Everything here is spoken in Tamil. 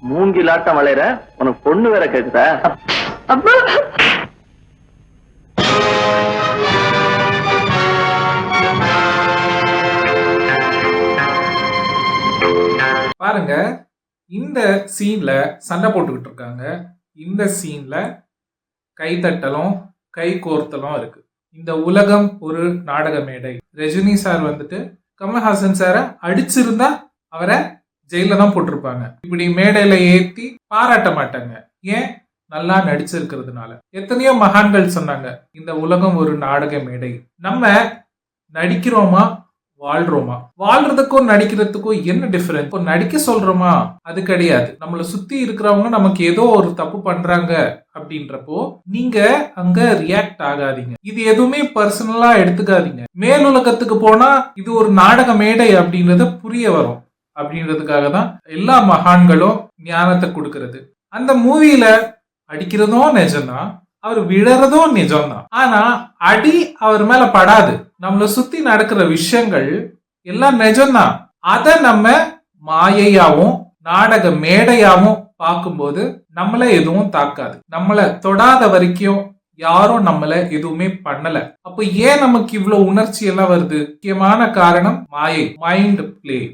மூங்கிலாட்டம் வளையற உனக்கு பொண்ணு வேற கேக்குதா? அப்பா பாருங்க, இந்த சீன்ல சண்டை போட்டுக்கிட்டு இருக்காங்க. இந்த சீன்ல கைத்தட்டலும் கை கோர்த்தலும் இருக்கு. இந்த உலகம் ஒரு நாடக மேடை. ரஜினி சார் வந்துட்டு கமல்ஹாசன் சார அடிச்சிருந்தா அவரை ஜெயில தான் போட்டிருப்பாங்க. இப்படி மேடையில ஏத்தி பாராட்ட மாட்டாங்க. ஏன்? நல்லா நடிச்சிருக்கிறதுனால. எத்தனையோ மகான்கள் சொன்னாங்க இந்த உலகம் ஒரு நாடக மேடை. நம்ம நடிக்கிறோமா வாழ்றோமா? வாழ்றதுக்கும் நடிக்கிறதுக்கும் என்ன டிஃபரன்ஸ்? நடிக்க சொல்றோமா? அது கிடையாது. நம்மளை சுத்தி இருக்கிறவங்க நமக்கு ஏதோ ஒரு தப்பு பண்றாங்க அப்படின்றப்போ நீங்க அங்க ரியாக்ட் ஆகாதீங்க. இது எதுவுமே பர்சனலா எடுத்துக்காதீங்க. மேலுலகத்துக்கு போனா இது ஒரு நாடக மேடை அப்படின்றத புரிய வரும் அப்படின்றதுக்காக தான் எல்லா மகான்களும் ஞானத்தை கொடுக்கறது. அந்த மூவில அடிக்கிறதும் நிஜம்தான், அவர் விழறதும் நிஜம்தான். ஆனா அடி அவர் மேல படாது. நம்மள சுத்தி நடக்கிற விஷயங்கள் எல்லாம் நிஜம்தான். அத நம்ம மாயையாவும் நாடக மேடையாவும் பார்க்கும்போது நம்மள எதுவும் தாக்காது. நம்மள தொடாத வரைக்கும் யாரும் நம்மள எதுவுமே பண்ணல. அப்ப ஏன் நமக்கு இவ்வளவு உணர்ச்சி எல்லாம் வருது? முக்கியமான காரணம் மாயை, மைண்ட் பிளே.